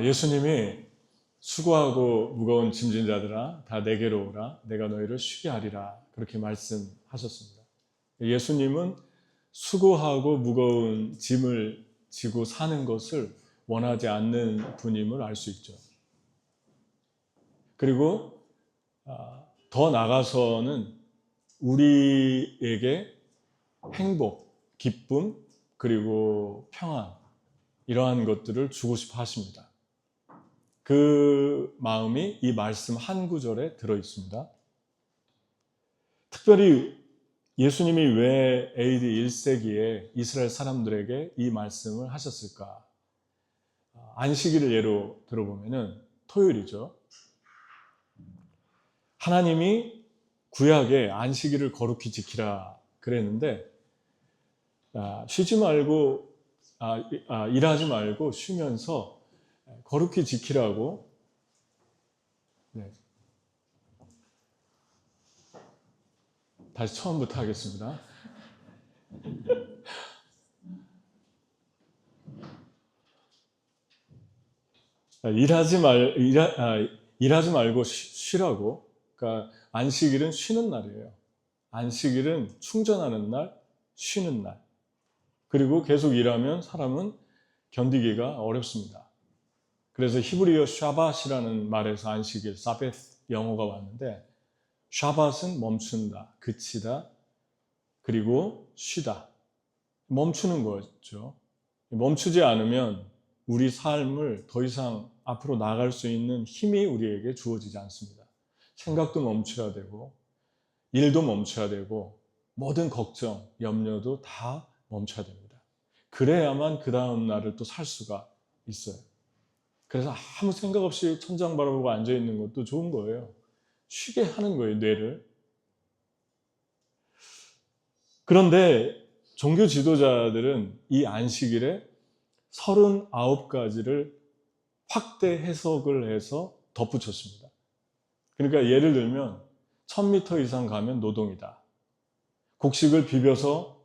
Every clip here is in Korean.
예수님이 수고하고 무거운 짐진 자들아 다 내게로 오라 내가 너희를 쉬게 하리라 그렇게 말씀하셨습니다. 예수님은 수고하고 무거운 짐을 지고 사는 것을 원하지 않는 분임을 알 수 있죠. 그리고 더 나아가서는 우리에게 행복, 기쁨, 그리고 평안 이러한 것들을 주고 싶어 하십니다. 그 마음이 이 말씀 한 구절에 들어 있습니다. 특별히 예수님이 왜 AD 1세기에 이스라엘 사람들에게 이 말씀을 하셨을까? 안식일을 예로 들어보면은 토요일이죠. 하나님이 구약에 안식일을 거룩히 지키라 그랬는데 쉬지 말고 일하지 말고 쉬면서 거룩히 지키라고. 다시 처음부터 하겠습니다. 일하지 말고 쉬라고. 그러니까 안식일은 쉬는 날이에요. 안식일은 충전하는 날, 쉬는 날. 그리고 계속 일하면 사람은 견디기가 어렵습니다. 그래서 히브리어 샤밧이라는 말에서 안식일, 사베스 영어가 왔는데 샤밧은 멈춘다, 그치다, 그리고 쉬다. 멈추는 거죠. 멈추지 않으면 우리 삶을 더 이상 앞으로 나아갈 수 있는 힘이 우리에게 주어지지 않습니다. 생각도 멈춰야 되고 일도 멈춰야 되고 모든 걱정, 염려도 다 멈춰야 됩니다. 그래야만 그 다음 날을 또 살 수가 있어요. 그래서 아무 생각 없이 천장 바라보고 앉아있는 것도 좋은 거예요. 쉬게 하는 거예요, 뇌를. 그런데 종교 지도자들은 이 안식일에 39가지를 확대 해석을 해서 덧붙였습니다. 그러니까 예를 들면 1000m 이상 가면 노동이다. 곡식을 비벼서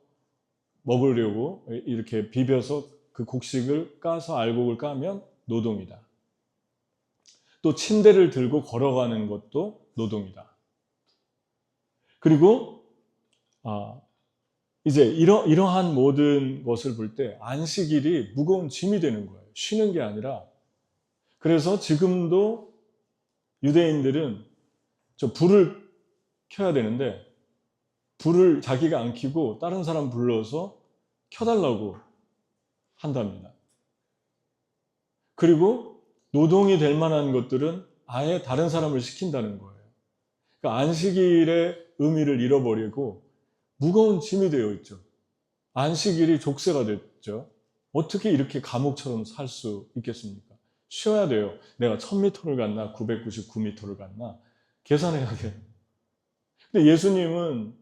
먹으려고 이렇게 비벼서 그 곡식을 까서 알곡을 까면 노동이다. 또 침대를 들고 걸어가는 것도 노동이다. 그리고 이제 이러한 모든 것을 볼 때 안식일이 무거운 짐이 되는 거예요. 쉬는 게 아니라. 그래서 지금도 유대인들은 저 불을 켜야 되는데 불을 자기가 안 켜고 다른 사람 불러서 켜달라고 한답니다. 그리고 노동이 될 만한 것들은 아예 다른 사람을 시킨다는 거예요. 그러니까 안식일의 의미를 잃어버리고 무거운 짐이 되어 있죠. 안식일이 족쇄가 됐죠. 어떻게 이렇게 감옥처럼 살 수 있겠습니까? 쉬어야 돼요. 내가 1000m를 갔나 999m를 갔나 계산해야 돼요. 근데 예수님은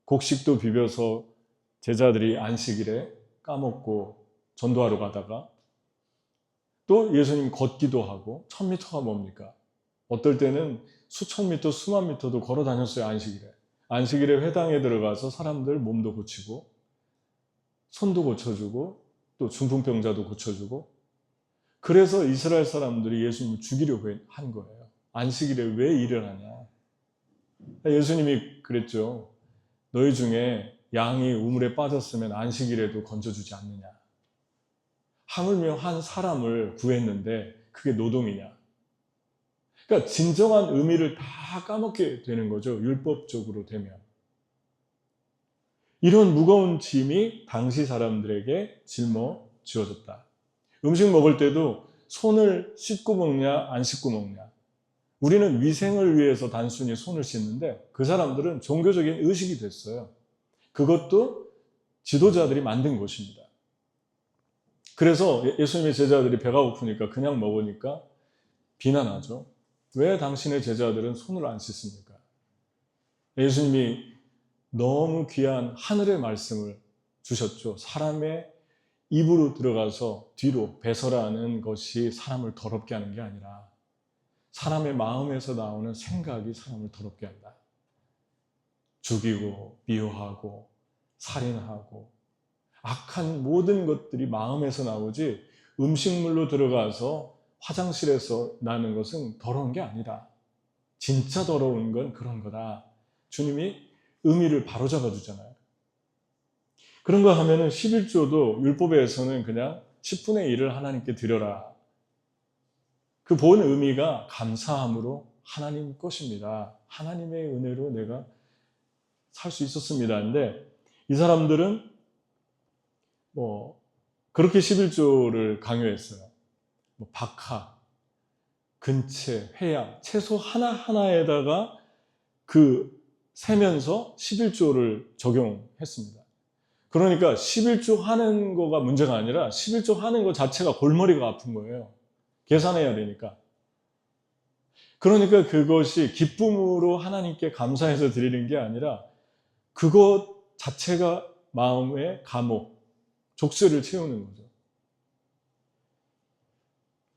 곡식도 비벼서 제자들이 안식일에 까먹고 전도하러 가다가 또 예수님 걷기도 하고 1000m가 뭡니까? 어떨 때는 수천 미터, 수만 미터도 걸어 다녔어요, 안식일에. 안식일에 회당에 들어가서 사람들 몸도 고치고 손도 고쳐주고 또 중풍병자도 고쳐주고. 그래서 이스라엘 사람들이 예수님을 죽이려고 한 거예요. 안식일에 왜 일을 하냐. 예수님이 그랬죠. 너희 중에 양이 우물에 빠졌으면 안식일에도 건져주지 않느냐. 하물며 한 사람을 구했는데 그게 노동이냐. 그러니까 진정한 의미를 다 까먹게 되는 거죠. 율법적으로 되면. 이런 무거운 짐이 당시 사람들에게 짊어지어졌다. 음식 먹을 때도 손을 씻고 먹냐 안 씻고 먹냐. 우리는 위생을 위해서 단순히 손을 씻는데 그 사람들은 종교적인 의식이 됐어요. 그것도 지도자들이 만든 것입니다. 그래서 예수님의 제자들이 배가 고프니까 그냥 먹으니까 비난하죠. 왜 당신의 제자들은 손을 안 씻습니까? 예수님이 너무 귀한 하늘의 말씀을 주셨죠. 사람의 입으로 들어가서 뒤로 배설하는 것이 사람을 더럽게 하는 게 아니라 사람의 마음에서 나오는 생각이 사람을 더럽게 한다. 죽이고 미워하고 살인하고 악한 모든 것들이 마음에서 나오지 음식물로 들어가서 화장실에서 나는 것은 더러운 게 아니다. 진짜 더러운 건 그런 거다. 주님이 의미를 바로잡아 주잖아요. 그런 거 하면은 11조도 율법에서는 그냥 10분의 1을 하나님께 드려라. 그 본 의미가 감사함으로 하나님 것입니다. 하나님의 은혜로 내가 살 수 있었습니다. 근데 이 사람들은 그렇게 11조를 강요했어요. 박하, 근채, 회양, 채소 하나하나에다가 세면서 11조를 적용했습니다. 그러니까 11조 하는 거가 문제가 아니라 11조 하는 거 자체가 골머리가 아픈 거예요. 계산해야 되니까. 그러니까 그것이 기쁨으로 하나님께 감사해서 드리는 게 아니라 그것 자체가 마음의 감옥, 족쇄를 채우는 거죠.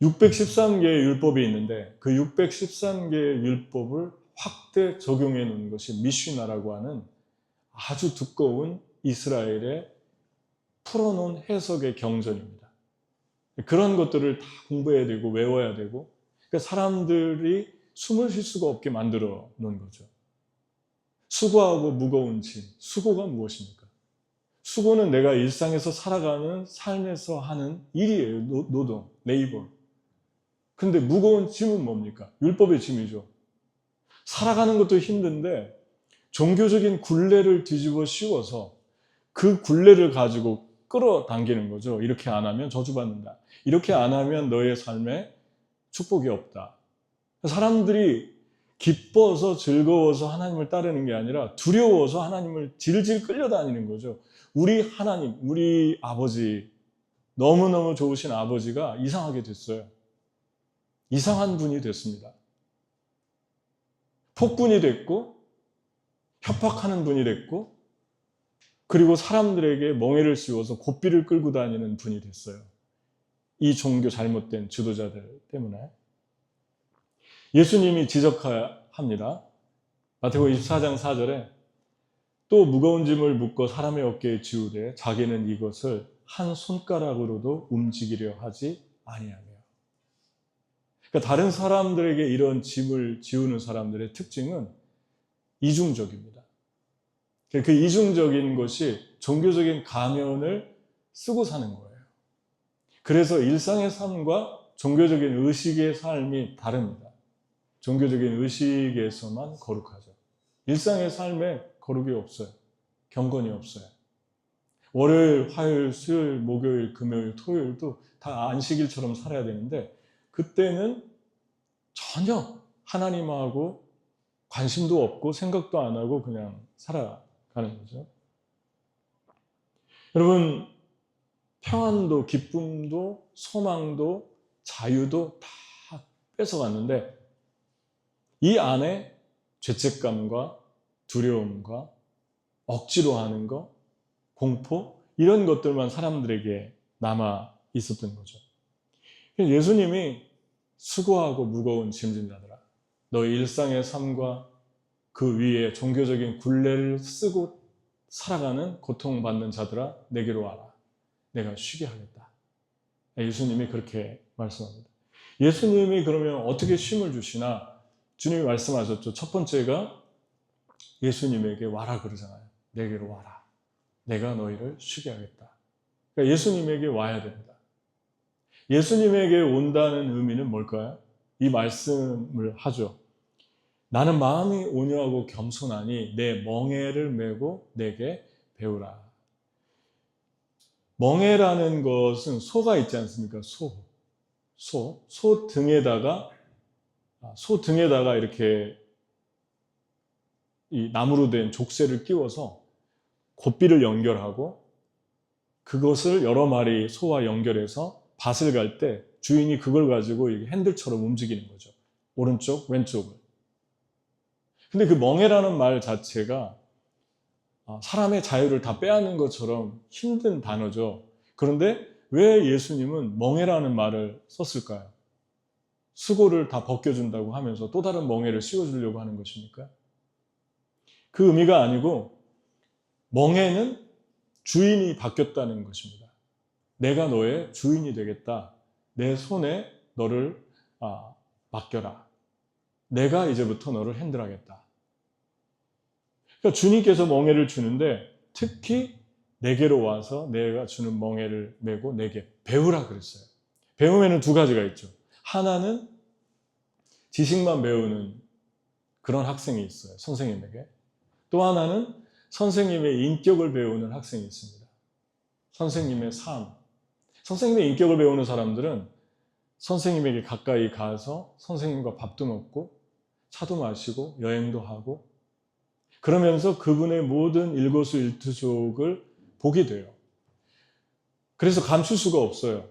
613개의 율법이 있는데 그 613개의 율법을 확대 적용해 놓은 것이 미슈나라고 하는 아주 두꺼운 이스라엘의 풀어놓은 해석의 경전입니다. 그런 것들을 다 공부해야 되고 외워야 되고 그러니까 사람들이 숨을 쉴 수가 없게 만들어 놓은 거죠. 수고하고 무거운 짐. 수고가 무엇입니까? 수고는 내가 일상에서 살아가는 삶에서 하는 일이에요. 노동, 레이버. 근데 무거운 짐은 뭡니까? 율법의 짐이죠. 살아가는 것도 힘든데 종교적인 굴레를 뒤집어 씌워서 그 굴레를 가지고 끌어당기는 거죠. 이렇게 안 하면 저주받는다. 이렇게 안 하면 너의 삶에 축복이 없다. 사람들이 기뻐서 즐거워서 하나님을 따르는 게 아니라 두려워서 하나님을 질질 끌려다니는 거죠. 우리 하나님, 우리 아버지, 너무너무 좋으신 아버지가 이상하게 됐어요. 이상한 분이 됐습니다. 폭군이 됐고 협박하는 분이 됐고 그리고 사람들에게 멍에를 씌워서 고삐를 끌고 다니는 분이 됐어요. 이 종교 잘못된 지도자들 때문에. 예수님이 지적합니다. 마태복음 24장 4절에 또 무거운 짐을 묶어 사람의 어깨에 지우되 자기는 이것을 한 손가락으로도 움직이려 하지 아니하며. 그러니까 다른 사람들에게 이런 짐을 지우는 사람들의 특징은 이중적입니다. 그 이중적인 것이 종교적인 가면을 쓰고 사는 거예요. 그래서 일상의 삶과 종교적인 의식의 삶이 다릅니다. 종교적인 의식에서만 거룩하죠. 일상의 삶에 거룩이 없어요. 경건이 없어요. 월요일, 화요일, 수요일, 목요일, 금요일, 토요일도 다 안식일처럼 살아야 되는데 그때는 전혀 하나님하고 관심도 없고 생각도 안 하고 그냥 살아가는 거죠. 여러분, 평안도 기쁨도 소망도 자유도 다 뺏어갔는데 이 안에 죄책감과 두려움과 억지로 하는 거, 공포 이런 것들만 사람들에게 남아 있었던 거죠. 예수님이 수고하고 무거운 짐진 자들아 너의 일상의 삶과 그 위에 종교적인 굴레를 쓰고 살아가는 고통받는 자들아 내게로 와라. 내가 쉬게 하겠다. 예수님이 그렇게 말씀합니다. 예수님이 그러면 어떻게 쉼을 주시나? 주님이 말씀하셨죠. 첫 번째가 예수님에게 와라 그러잖아요. 내게로 와라. 내가 너희를 쉬게 하겠다. 그러니까 예수님에게 와야 됩니다. 예수님에게 온다는 의미는 뭘까요? 이 말씀을 하죠. 나는 마음이 온유하고 겸손하니 내 멍에를 메고 내게 배우라. 멍에라는 것은 소가 있지 않습니까? 소 등에다가 이렇게 이 나무로 된 족쇄를 끼워서 고삐를 연결하고 그것을 여러 마리 소와 연결해서 밭을 갈 때 주인이 그걸 가지고 핸들처럼 움직이는 거죠. 오른쪽, 왼쪽을. 근데 그 멍에라는 말 자체가 사람의 자유를 다 빼앗는 것처럼 힘든 단어죠. 그런데 왜 예수님은 멍에라는 말을 썼을까요? 수고를 다 벗겨준다고 하면서 또 다른 멍에를 씌워주려고 하는 것입니까? 그 의미가 아니고 멍에는 주인이 바뀌었다는 것입니다. 내가 너의 주인이 되겠다. 내 손에 너를 맡겨라. 내가 이제부터 너를 핸들하겠다. 그러니까 주님께서 멍에를 주는데 특히 내게로 와서 내가 주는 멍에를 메고 내게 배우라 그랬어요. 배움에는 두 가지가 있죠. 하나는 지식만 배우는 그런 학생이 있어요. 선생님에게. 또 하나는 선생님의 인격을 배우는 학생이 있습니다. 선생님의 삶. 선생님의 인격을 배우는 사람들은 선생님에게 가까이 가서 선생님과 밥도 먹고 차도 마시고 여행도 하고 그러면서 그분의 모든 일거수일투족을 보게 돼요. 그래서 감출 수가 없어요.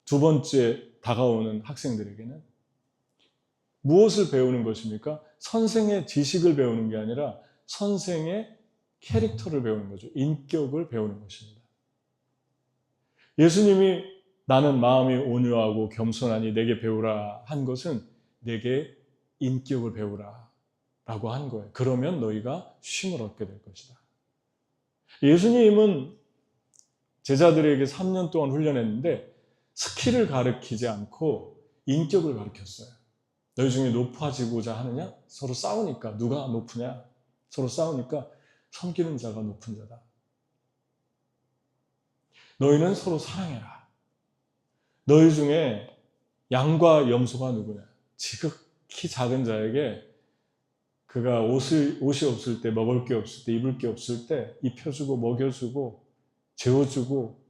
두 번째 다가오는 학생들에게는 무엇을 배우는 것입니까? 선생의 지식을 배우는 게 아니라 선생의 캐릭터를 배우는 거죠. 인격을 배우는 것입니다. 예수님이 나는 마음이 온유하고 겸손하니 내게 배우라 한 것은 내게 인격을 배우라 라고 한 거예요. 그러면 너희가 쉼을 얻게 될 것이다. 예수님은 제자들에게 3년 동안 훈련했는데 스킬을 가르치지 않고 인격을 가르쳤어요. 너희 중에 높아지고자 하느냐? 서로 싸우니까 누가 높으냐? 서로 싸우니까 섬기는 자가 높은 자다. 너희는 서로 사랑해라. 너희 중에 양과 염소가 누구냐? 지극히 작은 자에게 그가 옷이 없을 때, 먹을 게 없을 때, 입을 게 없을 때 입혀주고 먹여주고 재워주고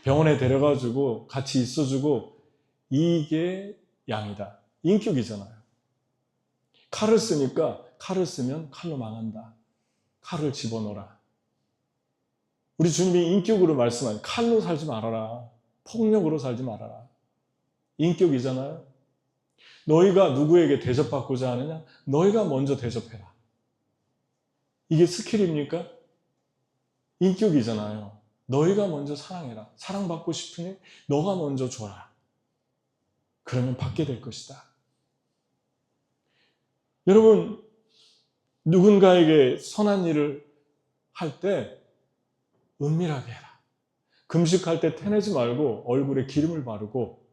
병원에 데려가주고 같이 있어주고 이게 양이다. 인격이잖아요. 칼을 쓰니까 칼을 쓰면 칼로 망한다. 칼을 집어넣어라. 우리 주님이 인격으로 말씀하는 칼로 살지 말아라. 폭력으로 살지 말아라. 인격이잖아요. 너희가 누구에게 대접받고자 하느냐? 너희가 먼저 대접해라. 이게 스킬입니까? 인격이잖아요. 너희가 먼저 사랑해라. 사랑받고 싶으니 너가 먼저 줘라. 그러면 받게 될 것이다. 여러분, 누군가에게 선한 일을 할 때 은밀하게 해라. 금식할 때 태내지 말고 얼굴에 기름을 바르고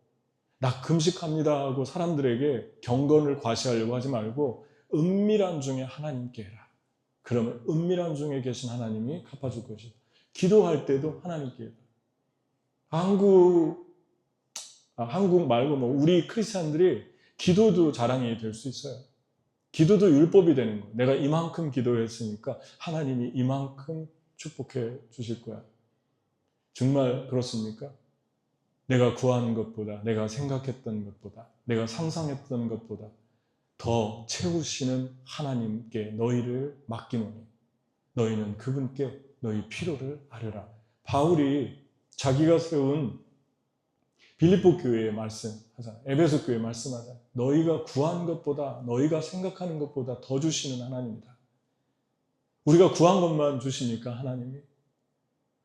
나 금식합니다 하고 사람들에게 경건을 과시하려고 하지 말고 은밀한 중에 하나님께 해라. 그러면 은밀한 중에 계신 하나님이 갚아줄 것이다. 기도할 때도 하나님께 해라. 한국 말고 우리 크리스찬들이 기도도 자랑이 될 수 있어요. 기도도 율법이 되는 거예요. 내가 이만큼 기도했으니까 하나님이 이만큼 축복해 주실 거야. 정말 그렇습니까? 내가 구하는 것보다, 내가 생각했던 것보다, 내가 상상했던 것보다 더 채우시는 하나님께 너희를 맡기노니 너희는 그분께 너희 필요를 아뢰라. 바울이 자기가 세운 빌립보 교회에 말씀하잖아요. 에베소 교회에 말씀하잖아요. 너희가 구한 것보다, 너희가 생각하는 것보다 더 주시는 하나님이다. 우리가 구한 것만 주십니까, 하나님이?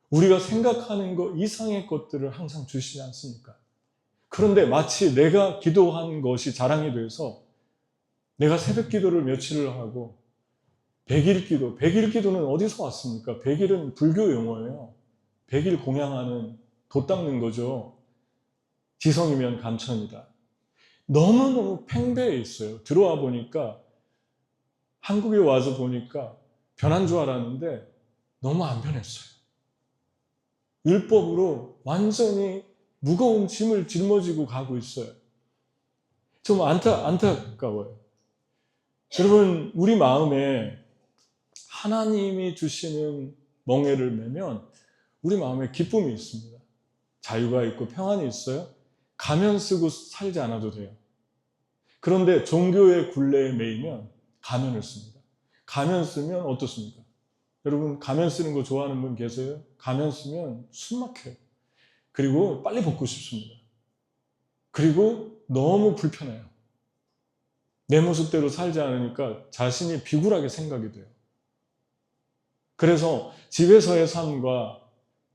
우리가 생각하는 것 이상의 것들을 항상 주시지 않습니까? 그런데 마치 내가 기도한 것이 자랑이 돼서 내가 새벽 기도를 며칠을 하고 100일 기도, 100일 기도는 어디서 왔습니까? 100일은 불교 용어예요. 100일 공양하는 돛 닦는 거죠. 지성이면 감천이다. 너무너무 팽배해 있어요. 들어와 보니까 한국에 와서 보니까 변한 줄 알았는데 너무 안 변했어요. 율법으로 완전히 무거운 짐을 짊어지고 가고 있어요. 좀 안타까워요. 여러분, 우리 마음에 하나님이 주시는 멍에를 매면 우리 마음에 기쁨이 있습니다. 자유가 있고 평안이 있어요. 가면 쓰고 살지 않아도 돼요. 그런데 종교의 굴레에 매이면 가면을 씁니다. 가면 쓰면 어떻습니까? 여러분, 가면 쓰는 거 좋아하는 분 계세요? 가면 쓰면 숨 막혀요. 그리고 빨리 벗고 싶습니다. 그리고 너무 불편해요. 내 모습대로 살지 않으니까 자신이 비굴하게 생각이 돼요. 그래서 집에서의 삶과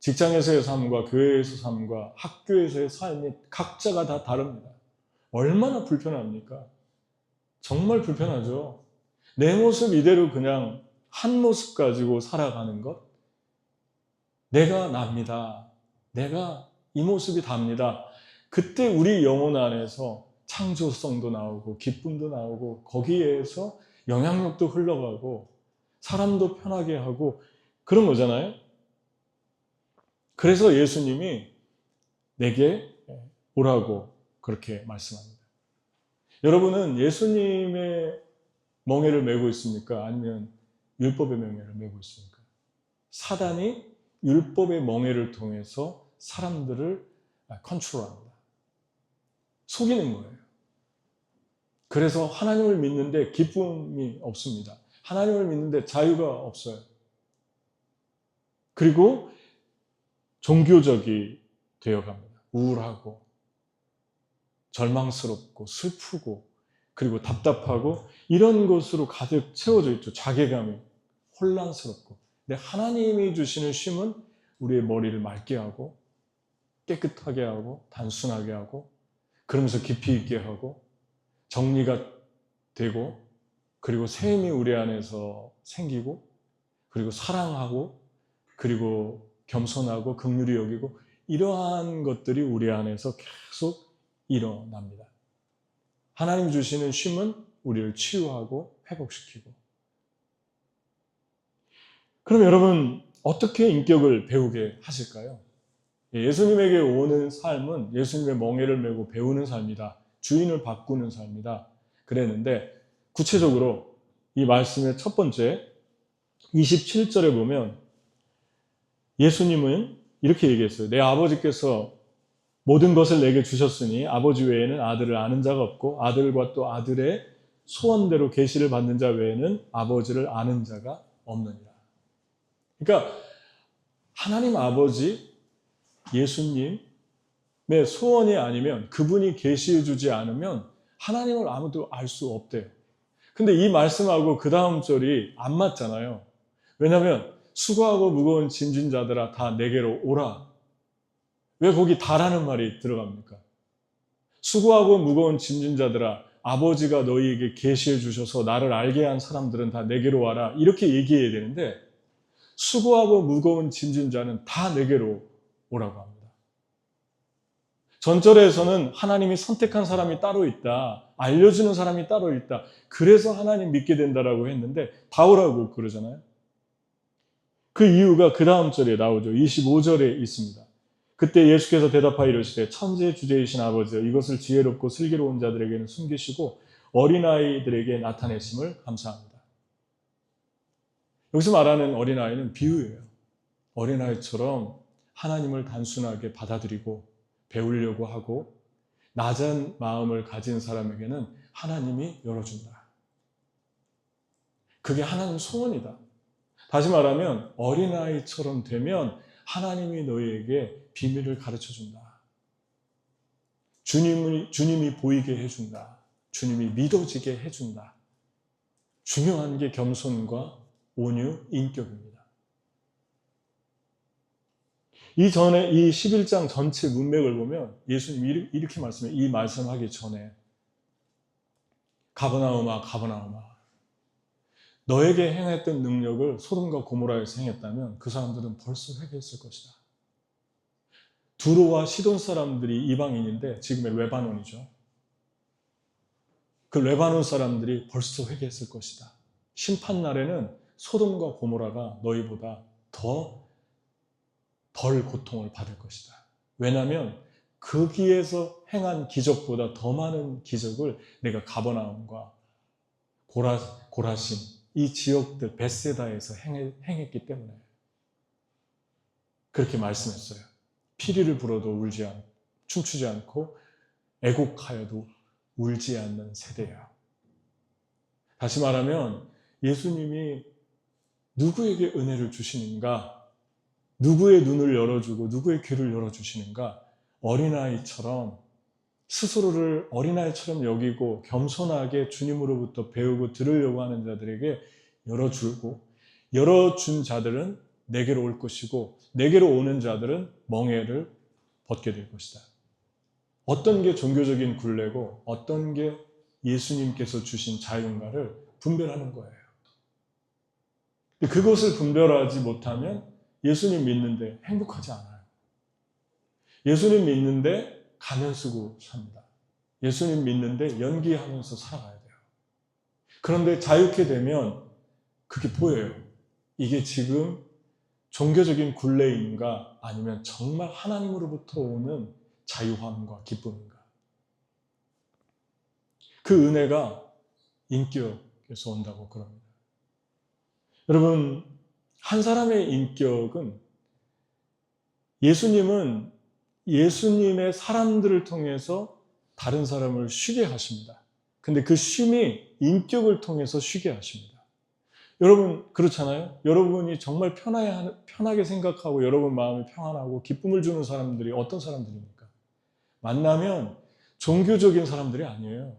직장에서의 삶과 교회에서의 삶과 학교에서의 삶이 각자가 다 다릅니다. 얼마나 불편합니까? 정말 불편하죠. 내 모습 이대로 그냥 한 모습 가지고 살아가는 것. 내가 납니다. 내가 이 모습이 답니다. 그때 우리 영혼 안에서 창조성도 나오고 기쁨도 나오고 거기에서 영향력도 흘러가고 사람도 편하게 하고 그런 거잖아요. 그래서 예수님이 내게 오라고 그렇게 말씀합니다. 여러분은 예수님의 멍에를 메고 있습니까? 아니면 율법의 멍에를 메고 있습니까? 사단이 율법의 멍에를 통해서 사람들을 컨트롤합니다. 속이는 거예요. 그래서 하나님을 믿는데 기쁨이 없습니다. 하나님을 믿는데 자유가 없어요. 그리고 종교적이 되어갑니다. 우울하고 절망스럽고 슬프고 그리고 답답하고 이런 것으로 가득 채워져 있죠. 자괴감이 혼란스럽고. 근데 하나님이 주시는 쉼은 우리의 머리를 맑게 하고 깨끗하게 하고 단순하게 하고 그러면서 깊이 있게 하고 정리가 되고 그리고 샘이 우리 안에서 생기고 그리고 사랑하고 그리고 겸손하고 긍휼히 여기고 이러한 것들이 우리 안에서 계속 일어납니다. 하나님 주시는 쉼은 우리를 치유하고 회복시키고. 그럼 여러분 어떻게 인격을 배우게 하실까요? 예수님에게 오는 삶은 예수님의 멍에를 메고 배우는 삶이다. 주인을 바꾸는 삶이다. 그랬는데 구체적으로 이 말씀의 첫 번째 27절에 보면 예수님은 이렇게 얘기했어요. 내 아버지께서 모든 것을 내게 주셨으니 아버지 외에는 아들을 아는 자가 없고 아들과 또 아들의 소원대로 계시를 받는 자 외에는 아버지를 아는 자가 없느니라. 그러니까 하나님 아버지 예수님의 소원이 아니면 그분이 계시해 주지 않으면 하나님을 아무도 알 수 없대요. 근데 이 말씀하고 그 다음 절이 안 맞잖아요. 왜냐하면 수고하고 무거운 짐진 자들아 다 내게로 오라. 왜 거기 다라는 말이 들어갑니까? 수고하고 무거운 짐진 자들아 아버지가 너희에게 계시해 주셔서 나를 알게 한 사람들은 다 내게로 와라. 이렇게 얘기해야 되는데 수고하고 무거운 짐진 자는 다 내게로 오라고 합니다. 전절에서는 하나님이 선택한 사람이 따로 있다. 알려주는 사람이 따로 있다. 그래서 하나님 믿게 된다라고 했는데 다 오라고 그러잖아요. 그 이유가 그 다음 절에 나오죠. 25절에 있습니다. 그때 예수께서 대답하여 이르시되 천지의 주제이신 아버지여 이것을 지혜롭고 슬기로운 자들에게는 숨기시고 어린아이들에게 나타내심을 감사합니다. 여기서 말하는 어린아이는 비유예요. 어린아이처럼 하나님을 단순하게 받아들이고 배우려고 하고 낮은 마음을 가진 사람에게는 하나님이 열어준다. 그게 하나님 소원이다. 다시 말하면 어린아이처럼 되면 하나님이 너희에게 비밀을 가르쳐준다. 주님이 보이게 해준다. 주님이 믿어지게 해준다. 중요한 게 겸손과 온유, 인격입니다. 이전에 이 11장 전체 문맥을 보면 예수님이 이렇게 말씀해요. 이 말씀하기 전에 가버나움아 가버나움아 너에게 행했던 능력을 소돔과 고모라에서 행했다면 그 사람들은 벌써 회개했을 것이다. 두로와 시돈 사람들이 이방인인데 지금의 레바논이죠. 그 레바논 사람들이 벌써 회개했을 것이다. 심판날에는 소돔과 고모라가 너희보다 덜 고통을 받을 것이다. 왜냐하면 거기에서 행한 기적보다 더 많은 기적을 내가 가버나움과 고라신 이 지역들 베세다에서 행했기 때문에 그렇게 말씀했어요. 피리를 불어도 춤추지 않고 애곡하여도 울지 않는 세대야. 다시 말하면 예수님이 누구에게 은혜를 주시는가? 누구의 눈을 열어주고 누구의 귀를 열어주시는가? 어린아이처럼 스스로를 어린아이처럼 여기고 겸손하게 주님으로부터 배우고 들으려고 하는 자들에게 열어준 자들은 내게로 올 것이고 내게로 오는 자들은 멍에를 벗게 될 것이다. 어떤 게 종교적인 굴레고 어떤 게 예수님께서 주신 자유인가를 분별하는 거예요. 그것을 분별하지 못하면 예수님 믿는데 행복하지 않아요. 예수님 믿는데 가면 쓰고 삽니다. 예수님 믿는데 연기하면서 살아가야 돼요. 그런데 자유케 되면 그게 보여요. 이게 지금 종교적인 굴레인가 아니면 정말 하나님으로부터 오는 자유함과 기쁨인가. 그 은혜가 인격에서 온다고 그럽니다. 여러분, 한 사람의 인격은 예수님은 예수님의 사람들을 통해서 다른 사람을 쉬게 하십니다. 근데 그 쉼이 인격을 통해서 쉬게 하십니다. 여러분 그렇잖아요? 여러분이 정말 편하게 생각하고 여러분 마음이 평안하고 기쁨을 주는 사람들이 어떤 사람들입니까? 만나면 종교적인 사람들이 아니에요.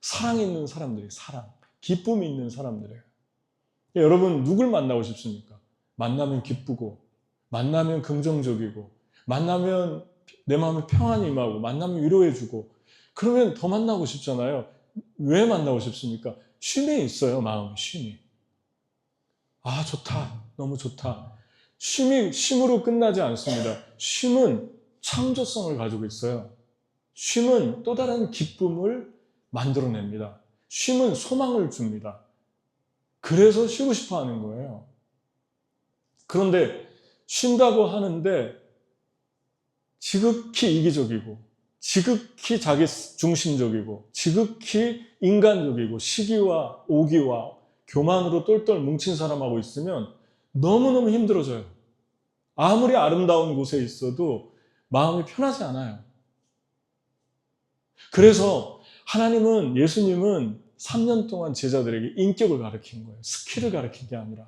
사랑 있는 사람들이 사랑, 기쁨이 있는 사람들이에요. 여러분 누굴 만나고 싶습니까? 만나면 기쁘고 만나면 긍정적이고 만나면 내 마음에 평안이 임하고 만나면 위로해주고 그러면 더 만나고 싶잖아요. 왜 만나고 싶습니까? 쉼이 있어요. 마음에 쉼이. 아 좋다. 너무 좋다. 쉼으로 끝나지 않습니다. 쉼은 창조성을 가지고 있어요. 쉼은 또 다른 기쁨을 만들어냅니다. 쉼은 소망을 줍니다. 그래서 쉬고 싶어 하는 거예요. 그런데 쉰다고 하는데 지극히 이기적이고 지극히 자기 중심적이고 지극히 인간적이고 시기와 오기와 교만으로 똘똘 뭉친 사람하고 있으면 너무너무 힘들어져요. 아무리 아름다운 곳에 있어도 마음이 편하지 않아요. 그래서 하나님은 예수님은 3년 동안 제자들에게 인격을 가르친 거예요. 스킬을 가르친 게 아니라.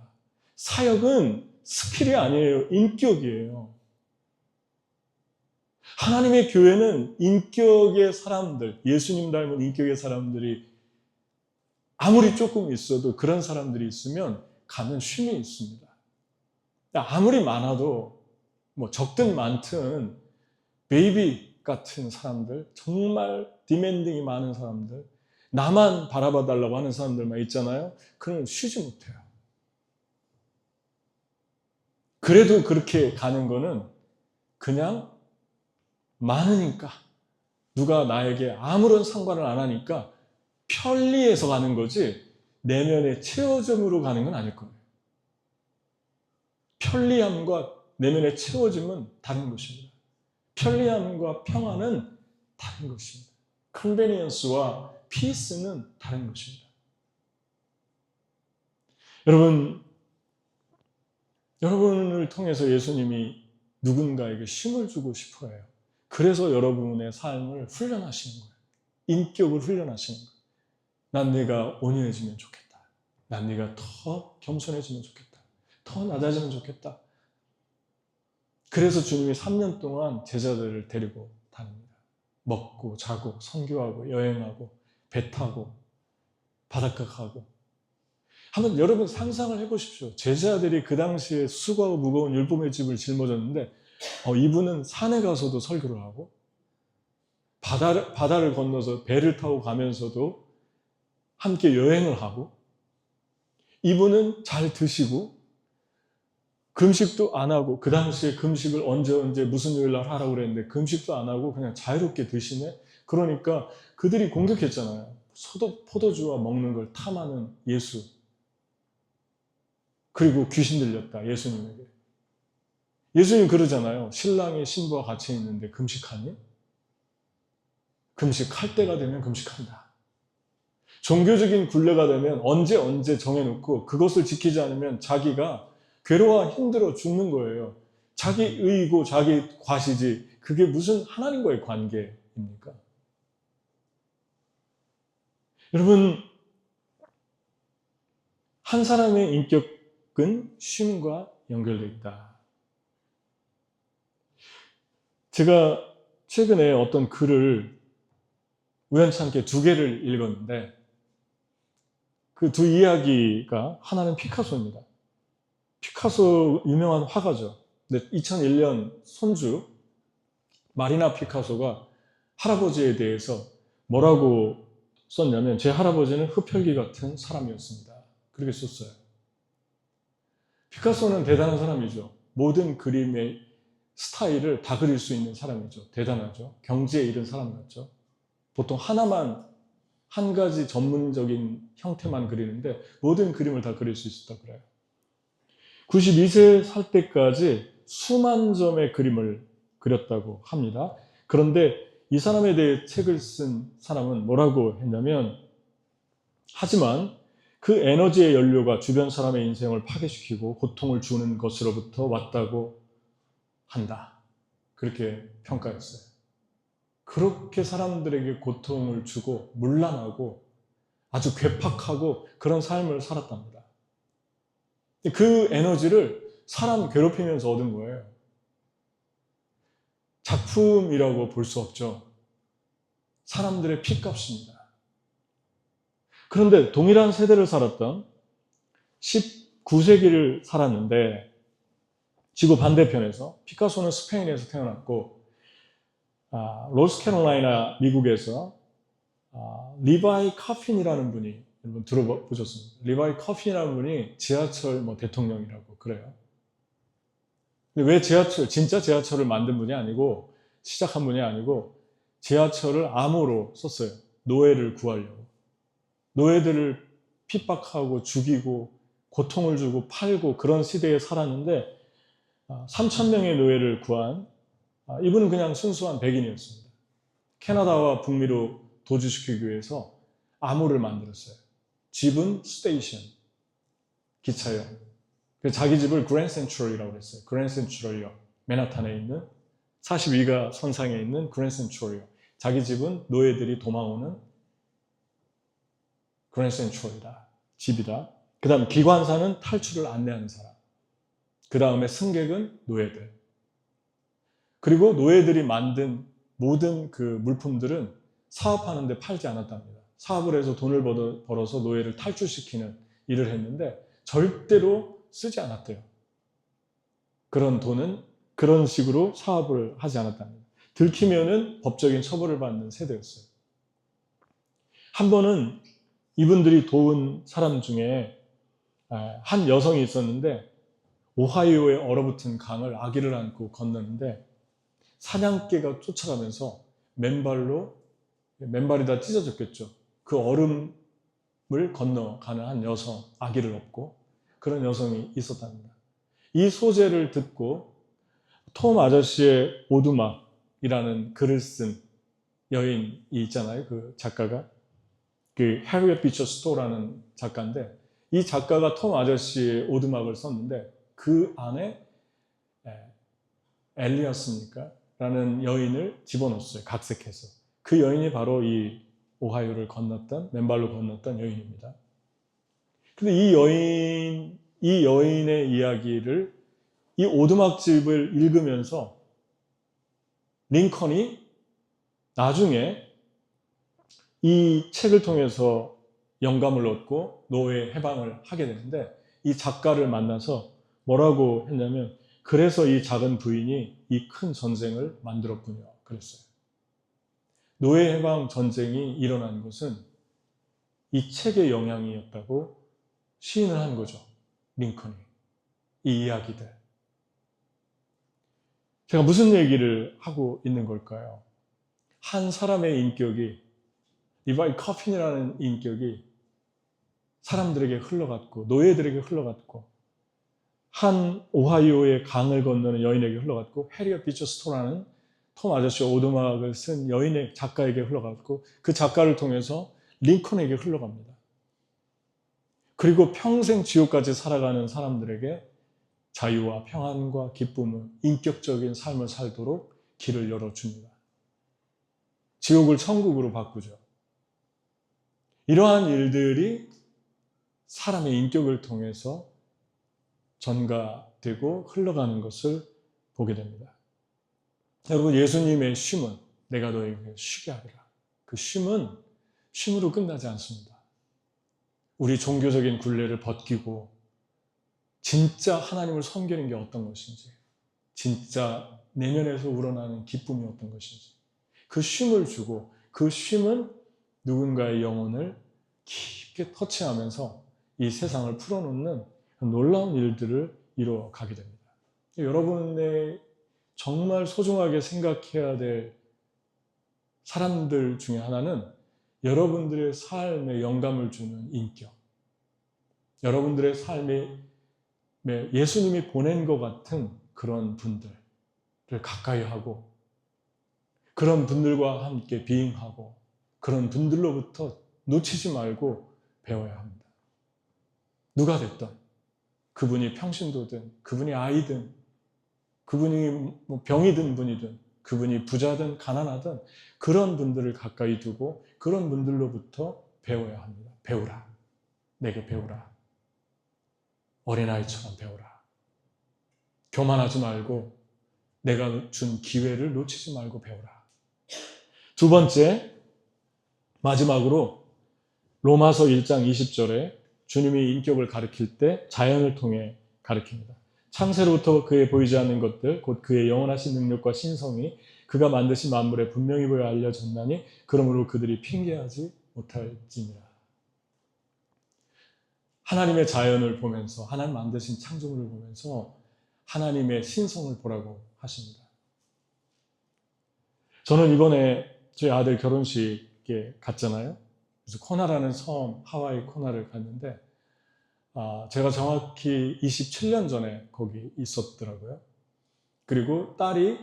사역은 스킬이 아니에요. 인격이에요. 하나님의 교회는 인격의 사람들, 예수님 닮은 인격의 사람들이 아무리 조금 있어도 그런 사람들이 있으면 가면 쉼이 있습니다. 아무리 많아도 뭐 적든 많든 베이비 같은 사람들, 정말 디맨딩이 많은 사람들, 나만 바라봐 달라고 하는 사람들만 있잖아요. 그는 쉬지 못해요. 그래도 그렇게 가는 거는 그냥 많으니까 누가 나에게 아무런 상관을 안 하니까 편리해서 가는 거지 내면의 채워짐으로 가는 건 아닐 거예요. 편리함과 내면의 채워짐은 다른 것입니다. 편리함과 평안은 다른 것입니다. 컨베니언스와 피스는 다른 것입니다. 여러분을 통해서 예수님이 누군가에게 쉼을 주고 싶어 해요. 그래서 여러분의 삶을 훈련하시는 거예요. 인격을 훈련하시는 거예요. 난 네가 온유해지면 좋겠다. 난 네가 더 겸손해지면 좋겠다. 더 낮아지면 좋겠다. 그래서 주님이 3년 동안 제자들을 데리고 다닙니다. 먹고 자고 선교하고 여행하고 배 타고 바닷가 가고. 한번 여러분 상상을 해보십시오. 제자들이 그 당시에 수고하고 무거운 율법의 집을 짊어졌는데 이분은 산에 가서도 설교를 하고 바다를 건너서 배를 타고 가면서도 함께 여행을 하고 이분은 잘 드시고 금식도 안 하고 그 당시에 금식을 언제 무슨 요일날 하라고 그랬는데 금식도 안 하고 그냥 자유롭게 드시네. 그러니까 그들이 공격했잖아요. 포도주와 먹는 걸 탐하는 예수. 그리고 귀신 들렸다 예수님에게. 예수님 그러잖아요. 신랑이 신부와 같이 있는데 금식하니? 금식할 때가 되면 금식한다. 종교적인 굴레가 되면 언제 정해놓고 그것을 지키지 않으면 자기가 괴로워 힘들어 죽는 거예요. 자기 의이고 자기 과시지 그게 무슨 하나님과의 관계입니까? 여러분 한 사람의 인격은 쉼과 연결되어 있다. 제가 최근에 어떤 글을 우연찮게 2개를 읽었는데 그 두 이야기가 하나는 피카소입니다. 피카소 유명한 화가죠. 근데 2001년 손주 마리나 피카소가 할아버지에 대해서 뭐라고 썼냐면 제 할아버지는 흡혈귀 같은 사람이었습니다. 그렇게 썼어요. 피카소는 대단한 사람이죠. 모든 그림의 스타일을 다 그릴 수 있는 사람이죠. 대단하죠. 경지에 이른 사람 같죠. 보통 하나만, 한 가지 전문적인 형태만 그리는데 모든 그림을 다 그릴 수 있었다 그래요. 92세 살 때까지 수만 점의 그림을 그렸다고 합니다. 그런데 이 사람에 대해 책을 쓴 사람은 뭐라고 했냐면, 하지만 그 에너지의 연료가 주변 사람의 인생을 파괴시키고 고통을 주는 것으로부터 왔다고 한다. 그렇게 평가했어요. 그렇게 사람들에게 고통을 주고 문란하고 아주 괴팍하고 그런 삶을 살았답니다. 그 에너지를 사람 괴롭히면서 얻은 거예요. 작품이라고 볼 수 없죠. 사람들의 피값입니다. 그런데 동일한 세대를 살았던 19세기를 살았는데, 지구 반대편에서, 피카소는 스페인에서 태어났고 노스캐롤라이나 미국에서 리바이 커핀이라는 분이, 여러분 들어보셨습니까? 리바이 커핀이라는 분이 지하철 대통령이라고 그래요. 근데 왜 진짜 지하철을 만든 분이 아니고, 시작한 분이 아니고, 지하철을 암호로 썼어요. 노예를 구하려고. 노예들을 핍박하고 죽이고 고통을 주고 팔고 그런 시대에 살았는데 3,000명의 노예를 구한, 이분은 그냥 순수한 백인이었습니다. 캐나다와 북미로 도주시키기 위해서 암호를 만들었어요. 집은 스테이션, 기차역. 자기 집을 그랜드 센트럴이라고 했어요. 그랜드 센트럴역, 맨하탄에 있는 42가 선상에 있는 그랜드 센트럴역. 자기 집은 노예들이 도망오는 그랜드 센트럴이다, 집이다. 그 다음 기관사는 탈출을 안내하는 사람. 그 다음에 승객은 노예들. 그리고 노예들이 만든 모든 그 물품들은 사업하는데 팔지 않았답니다. 사업을 해서 돈을 벌어서 노예를 탈출시키는 일을 했는데 절대로 쓰지 않았대요. 그런 돈은 그런 식으로 사업을 하지 않았답니다. 들키면은 법적인 처벌을 받는 세대였어요. 한 번은 이분들이 도운 사람 중에 한 여성이 있었는데, 오하이오에 얼어붙은 강을 아기를 안고 건너는데 사냥개가 쫓아가면서 맨발이 다 찢어졌겠죠. 그 얼음을 건너가는 한 여성, 아기를 업고, 그런 여성이 있었답니다. 이 소재를 듣고 톰 아저씨의 오두막이라는 글을 쓴 여인이 있잖아요. 그 작가가, 그 해리엇 비처 스토어라는 작가인데, 이 작가가 톰 아저씨의 오두막을 썼는데 그 안에 엘리아스입니까? 라는 여인을 집어넣었어요. 각색해서. 그 여인이 바로 이 오하이오를 건넜던, 맨발로 건넜던 여인입니다. 근데 이 여인의 이야기를, 이 오두막집을 읽으면서 링컨이 나중에 이 책을 통해서 영감을 얻고 노예 해방을 하게 되는데, 이 작가를 만나서 뭐라고 했냐면, 그래서 이 작은 부인이 이 큰 전쟁을 만들었군요. 그랬어요. 노예 해방 전쟁이 일어난 것은 이 책의 영향이었다고 시인을 한 거죠. 링컨이. 이 이야기들. 제가 무슨 얘기를 하고 있는 걸까요? 한 사람의 인격이, 리바이 커핀이라는 인격이 사람들에게 흘러갔고, 노예들에게 흘러갔고, 한 오하이오의 강을 건너는 여인에게 흘러갔고, 해리엇 비처 스토어라는 톰 아저씨 오두막을 쓴 여인의 작가에게 흘러갔고, 그 작가를 통해서 링컨에게 흘러갑니다. 그리고 평생 지옥까지 살아가는 사람들에게 자유와 평안과 기쁨을, 인격적인 삶을 살도록 길을 열어줍니다. 지옥을 천국으로 바꾸죠. 이러한 일들이 사람의 인격을 통해서 전가되고 흘러가는 것을 보게 됩니다. 여러분, 예수님의 쉼은 내가 너에게 쉬게 하리라. 그 쉼으로 끝나지 않습니다. 우리 종교적인 굴레를 벗기고 진짜 하나님을 섬기는 게 어떤 것인지, 진짜 내면에서 우러나는 기쁨이 어떤 것인지, 그 쉼을 주고, 그 쉼은 누군가의 영혼을 깊게 터치하면서 이 세상을 풀어놓는 놀라운 일들을 이루어가게 됩니다. 여러분의 정말 소중하게 생각해야 될 사람들 중에 하나는 여러분들의 삶에 영감을 주는 인격, 여러분들의 삶에 예수님이 보낸 것 같은 그런 분들을 가까이 하고, 그런 분들과 함께 비행하고, 그런 분들로부터 놓치지 말고 배워야 합니다. 누가 됐든, 그분이 평신도든, 그분이 아이든, 그분이 병이 든 분이든, 그분이 부자든 가난하든 그런 분들을 가까이 두고 그런 분들로부터 배워야 합니다. 배우라. 내게 배우라. 어린아이처럼 배우라. 교만하지 말고 내가 준 기회를 놓치지 말고 배우라. 두 번째, 마지막으로 로마서 1장 20절에 주님이 인격을 가리킬 때 자연을 통해 가리킵니다. 창세로부터 그에 보이지 않는 것들, 곧 그의 영원하신 능력과 신성이 그가 만드신 만물에 분명히 보여 알려졌나니 그러므로 그들이 핑계하지 못할지니라. 하나님의 자연을 보면서, 하나님 만드신 창조물을 보면서 하나님의 신성을 보라고 하십니다. 저는 이번에 저희 아들 결혼식에 갔잖아요. 그래서 코나라는 섬, 하와이 코나를 갔는데 제가 정확히 27년 전에 거기 있었더라고요. 그리고 딸이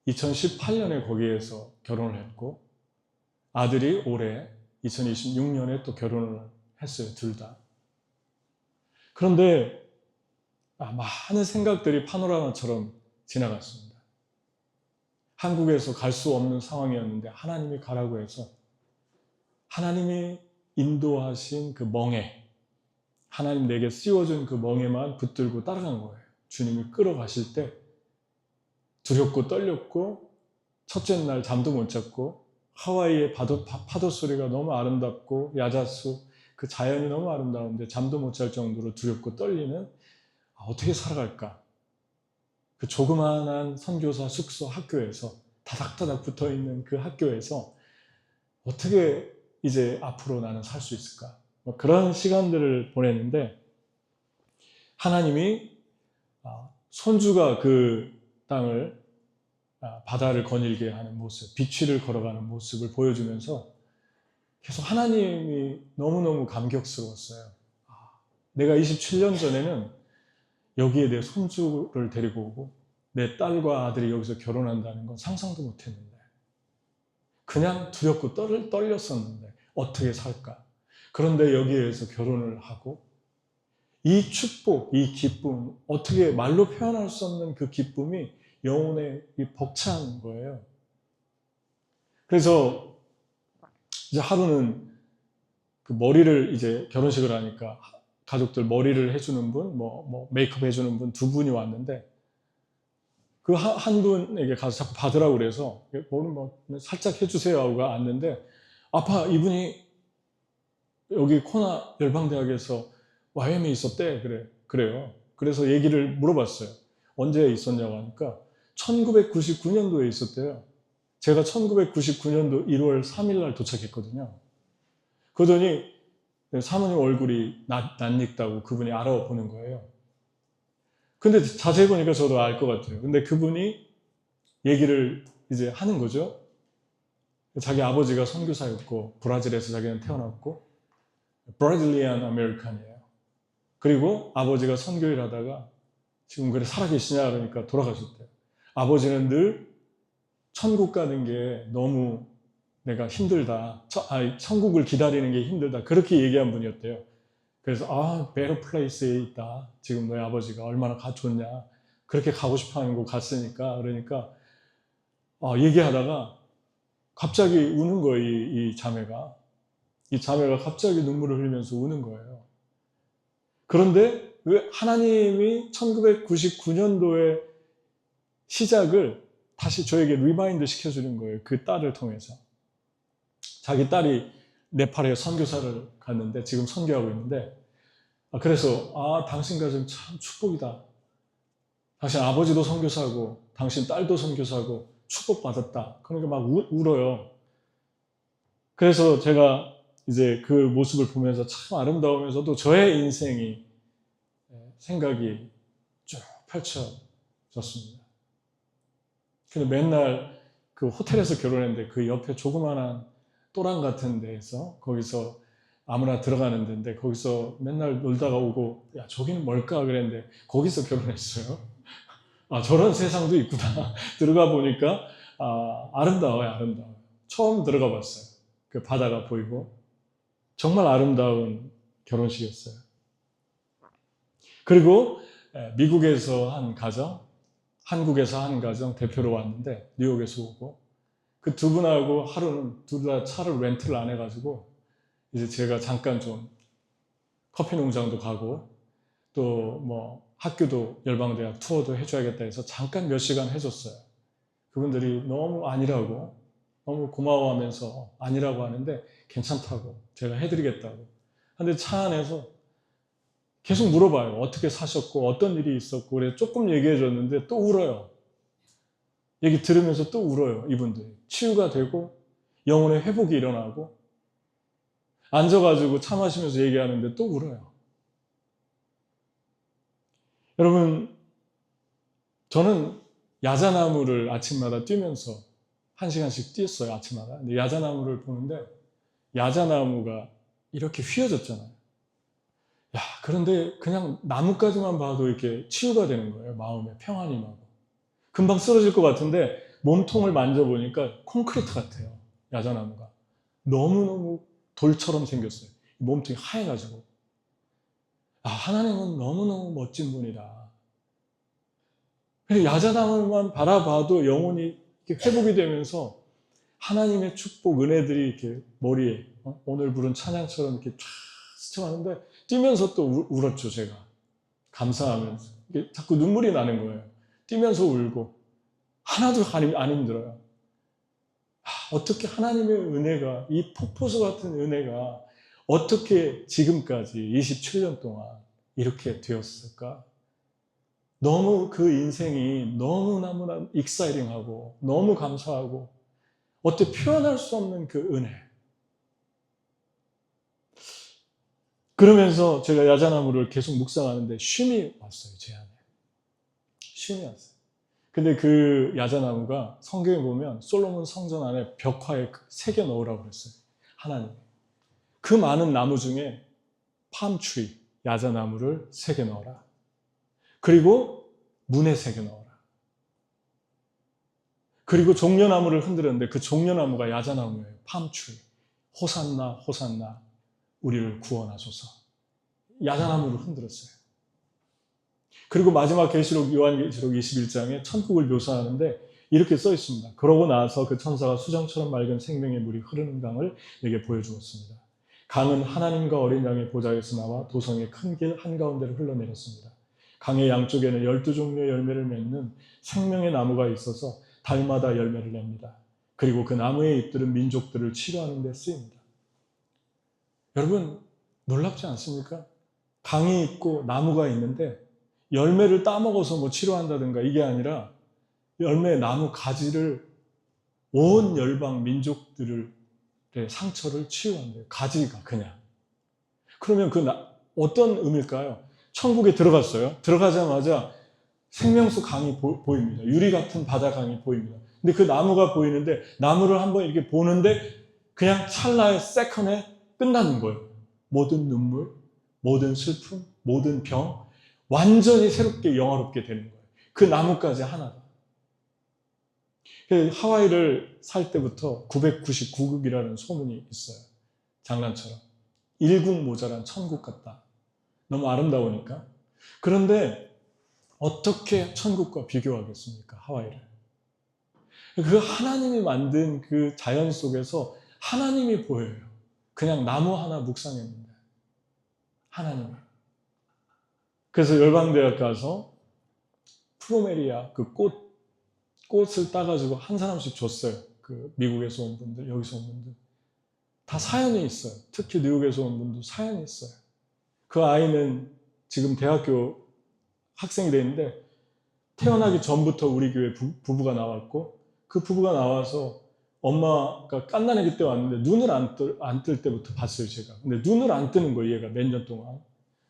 2018년에 거기에서 결혼을 했고, 아들이 올해 2026년에 또 결혼을 했어요, 둘 다. 그런데 많은 생각들이 파노라마처럼 지나갔습니다. 한국에서 갈 수 없는 상황이었는데 하나님이 가라고 해서, 하나님이 인도하신 그 멍에, 하나님 내게 씌워준 그 멍에만 붙들고 따라간 거예요. 주님이 끌어가실 때 두렵고 떨렸고, 첫째 날 잠도 못 잤고, 하와이의 파도 소리가 너무 아름답고, 야자수, 그 자연이 너무 아름다운데 잠도 못 잘 정도로 두렵고 떨리는, 어떻게 살아갈까? 그 조그마한 선교사 숙소 학교에서 다닥다닥 붙어있는 그 학교에서 어떻게 이제 앞으로 나는 살 수 있을까? 그런 시간들을 보냈는데, 하나님이 손주가 그 땅을, 바다를 거닐게 하는 모습, 비취를 걸어가는 모습을 보여주면서 계속 하나님이 너무너무 감격스러웠어요. 내가 27년 전에는 여기에 내 손주를 데리고 오고 내 딸과 아들이 여기서 결혼한다는 건 상상도 못했는데, 그냥 두렵고 떨렸었는데 어떻게 살까? 그런데 여기에서 결혼을 하고, 이 축복, 이 기쁨, 어떻게 말로 표현할 수 없는 그 기쁨이 영혼에 벅찬 거예요. 그래서 이제 하루는 그 머리를, 이제 결혼식을 하니까 가족들 머리를 해주는 분, 메이크업 해주는 분 두 분이 왔는데, 그 한 분에게 가서 자꾸 받으라고 그래서 살짝 해주세요 하고 왔는데, 아빠, 이분이 여기 코나 열방대학에서 YM에 있었대. 그래요. 그래서 얘기를 물어봤어요. 언제 있었냐고 하니까 1999년도에 있었대요. 제가 1999년도 1월 3일 날 도착했거든요. 그러더니 사모님 얼굴이 낯익다고 그분이 알아보는 거예요. 근데 자세히 보니까 저도 알 것 같아요. 근데 그분이 얘기를 이제 하는 거죠. 자기 아버지가 선교사였고, 브라질에서 자기는 태어났고, 브라질리안 아메리칸이에요. 그리고 아버지가 선교일 하다가 지금 그래 살아계시냐 그러니까 돌아가셨대요. 아버지는 늘 천국 가는 게 너무 내가 힘들다. 천국을 기다리는 게 힘들다. 그렇게 얘기한 분이었대요. 그래서 better place에 있다. 지금 너희 아버지가 얼마나 좋냐. 그렇게 가고 싶어 하는 곳 갔으니까. 그러니까 얘기하다가 갑자기 우는 거예요. 이 자매가. 이 자매가 갑자기 눈물을 흘리면서 우는 거예요. 그런데 왜 하나님이 1999년도에 시작을 다시 저에게 리마인드 시켜주는 거예요. 그 딸을 통해서. 자기 딸이 네팔에 선교사를 갔는데 지금 선교하고 있는데, 그래서 당신 가정 참 축복이다. 당신 아버지도 선교사고 당신 딸도 선교사고 축복받았다. 그러니까 막 울어요. 그래서 제가 이제 그 모습을 보면서 참 아름다우면서도 저의 인생이 생각이 쭉 펼쳐졌습니다. 근데 맨날 그 호텔에서 결혼했는데 그 옆에 조그만한 또랑 같은 데에서 거기서 아무나 들어가는 데인데 거기서 맨날 놀다가 오고 야 저기는 뭘까 그랬는데 거기서 결혼했어요. 아 저런 세상도 있구나. 들어가 보니까 아름다워요. 아름다워요. 처음 들어가 봤어요. 그 바다가 보이고 정말 아름다운 결혼식이었어요. 그리고 미국에서 한 가정, 한국에서 한 가정 대표로 왔는데 뉴욕에서 오고 그 두 분하고 하루는 둘 다 차를 렌트를 안 해가지고 이제 제가 잠깐 좀 커피 농장도 가고 또 뭐 학교도 열방대학 투어도 해줘야겠다 해서 잠깐 몇 시간 해줬어요. 그분들이 너무 아니라고 너무 고마워하면서 아니라고 하는데 괜찮다고 제가 해드리겠다고. 근데 차 안에서 계속 물어봐요. 어떻게 사셨고 어떤 일이 있었고 그래 조금 얘기해 줬는데 또 울어요. 얘기 들으면서 또 울어요. 이분들이. 치유가 되고 영혼의 회복이 일어나고 앉아가지고 차 마시면서 얘기하는데 또 울어요. 여러분 저는 야자나무를 아침마다 뛰면서 1시간씩 뛰었어요. 아침마다. 근데 야자나무를 보는데 야자나무가 이렇게 휘어졌잖아요. 야, 그런데 그냥 나뭇가지만 봐도 이렇게 치유가 되는 거예요. 마음에 평안이 나고. 금방 쓰러질 것 같은데 몸통을 만져보니까 콘크리트 같아요. 야자나무가. 너무너무 돌처럼 생겼어요. 몸통이 하얘가지고. 하나님은 너무너무 멋진 분이다. 그래서 야자나무만 바라봐도 영혼이 이렇게 회복이 되면서 하나님의 축복, 은혜들이 이렇게 머리에 오늘 부른 찬양처럼 이렇게 쫙 스쳐가는데 뛰면서 또 울었죠, 제가. 감사하면서. 이게 자꾸 눈물이 나는 거예요. 뛰면서 울고. 하나도 안 힘들어요. 어떻게 하나님의 은혜가, 이 폭포수 같은 은혜가 어떻게 지금까지 27년 동안 이렇게 되었을까? 너무 그 인생이 너무너무 익사이링하고 너무 감사하고 어떻게 표현할 수 없는 그 은혜. 그러면서 제가 야자나무를 계속 묵상하는데 쉼이 왔어요, 제 안에. 쉼이 왔어요. 근데 그 야자나무가 성경에 보면 솔로몬 성전 안에 벽화에 새겨 넣으라고 그랬어요. 하나님. 그 많은 나무 중에 팜트리, 야자나무를 새겨 넣어라. 그리고 문에 새겨 넣어라. 그리고 종려나무를 흔들었는데 그 종려나무가 야자나무예요. 팜트리. 호산나, 호산나. 우리를 구원하소서. 야자나무를 흔들었어요. 그리고 마지막 계시록 요한계시록 21장에 천국을 묘사하는데 이렇게 써 있습니다. 그러고 나서 그 천사가 수정처럼 맑은 생명의 물이 흐르는 강을 내게 보여주었습니다. 강은 하나님과 어린 양의 보좌에서 나와 도성의 큰 길 한가운데로 흘러내렸습니다. 강의 양쪽에는 12종류의 열매를 맺는 생명의 나무가 있어서 달마다 열매를 냅니다. 그리고 그 나무의 잎들은 민족들을 치료하는 데 쓰입니다. 여러분 놀랍지 않습니까? 강이 있고 나무가 있는데 열매를 따먹어서 뭐 치료한다든가 이게 아니라 열매 나무 가지를 온 열방 민족들의 상처를 치유한대요. 가지가 그냥. 그러면 어떤 의미일까요? 천국에 들어갔어요. 들어가자마자 생명수 강이 보입니다. 유리 같은 바다 강이 보입니다. 근데 그 나무가 보이는데 나무를 한번 이렇게 보는데 그냥 찰나의 세컨에 끝나는 거예요. 모든 눈물, 모든 슬픔, 모든 병 완전히 새롭게 영화롭게 되는 거예요. 그 나무까지 하나다. 하와이를 살 때부터 999극이라는 소문이 있어요. 장난처럼. 1국 모자란 천국 같다. 너무 아름다우니까. 그런데 어떻게 천국과 비교하겠습니까? 하와이를. 그 하나님이 만든 그 자연 속에서 하나님이 보여요. 그냥 나무 하나 묵상했는데. 하나님이. 그래서 열방대학 가서 프로메리아 그 꽃을 따가지고 한 사람씩 줬어요. 그 미국에서 온 분들, 여기서 온 분들. 다 사연이 있어요. 특히 뉴욕에서 온 분도 사연이 있어요. 그 아이는 지금 대학교 학생이 되는데 태어나기 전부터 우리 교회 부부가 나왔고 그 부부가 나와서 엄마가 갓난아기 때 왔는데 눈을 안 뜰 때부터 봤어요, 제가. 근데 눈을 안 뜨는 거예요, 얘가 몇 년 동안.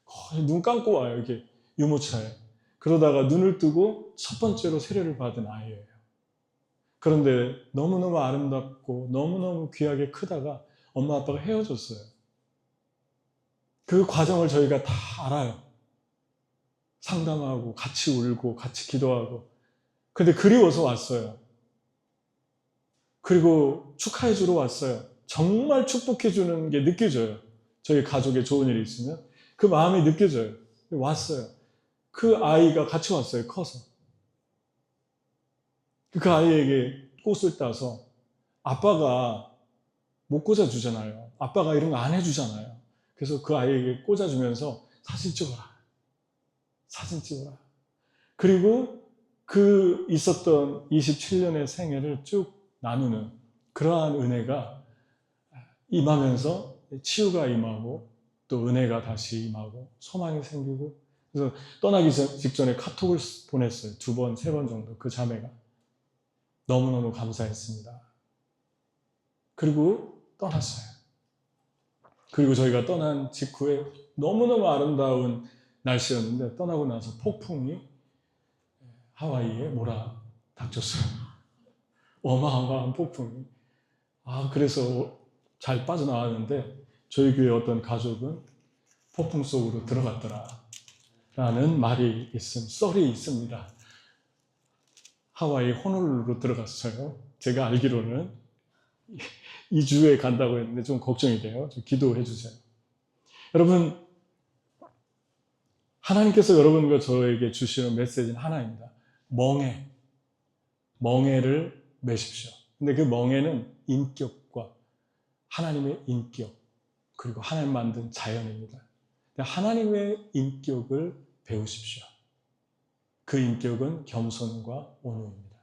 거의 눈 감고 와요, 이렇게 유모차에. 그러다가 눈을 뜨고 첫 번째로 세례를 받은 아이예요. 그런데 너무너무 아름답고 너무너무 귀하게 크다가 엄마 아빠가 헤어졌어요. 그 과정을 저희가 다 알아요. 상담하고 같이 울고 같이 기도하고. 근데 그리워서 왔어요. 그리고 축하해 주러 왔어요. 정말 축복해 주는 게 느껴져요. 저희 가족에 좋은 일이 있으면 그 마음이 느껴져요. 왔어요. 그 아이가 같이 왔어요. 커서. 그 아이에게 꽃을 따서 아빠가 못 꽂아주잖아요. 아빠가 이런 거 안 해주잖아요. 그래서 그 아이에게 꽂아주면서 사진 찍어라. 사진 찍어라. 그리고 그 있었던 27년의 생애를 쭉 나누는 그러한 은혜가 임하면서 치유가 임하고 또 은혜가 다시 임하고 소망이 생기고 그래서 떠나기 직전에 카톡을 보냈어요. 2번, 3번 정도 그 자매가. 너무너무 감사했습니다. 그리고 떠났어요. 그리고 저희가 떠난 직후에 너무너무 아름다운 날씨였는데 떠나고 나서 폭풍이 하와이에 몰아닥쳤어요. 어마어마한 폭풍이. 그래서 잘 빠져나왔는데 저희 교회 어떤 가족은 폭풍 속으로 들어갔더라 라는 말이 썰이 있습니다. 하와이 호놀룰루로 들어갔어요. 제가 알기로는 2주에 간다고 했는데 좀 걱정이 돼요. 좀 기도해 주세요. 여러분, 하나님께서 여러분과 저에게 주시는 메시지는 하나입니다. 멍에를 매십시오. 근데 그 멍에는 인격과 하나님의 인격 그리고 하나님 만든 자연입니다. 하나님의 인격을 배우십시오. 그 인격은 겸손과 온유입니다.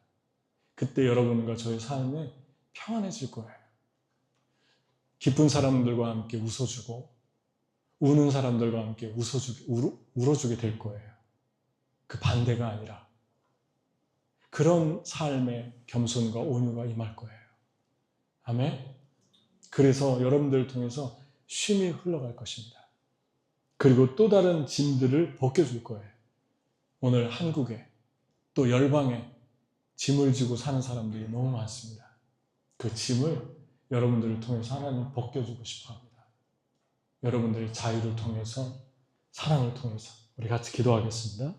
그때 여러분과 저의 삶이 평안해질 거예요. 기쁜 사람들과 함께 웃어주고 우는 사람들과 함께 울어주게 될 거예요. 그 반대가 아니라 그런 삶의 겸손과 온유가 임할 거예요. 아멘. 그래서 여러분들을 통해서 쉼이 흘러갈 것입니다. 그리고 또 다른 짐들을 벗겨줄 거예요. 오늘 한국에 또 열방에 짐을 지고 사는 사람들이 너무 많습니다. 그 짐을 여러분들을 통해서 하나님 벗겨주고 싶어 합니다. 여러분들의 자유를 통해서 사랑을 통해서 우리 같이 기도하겠습니다.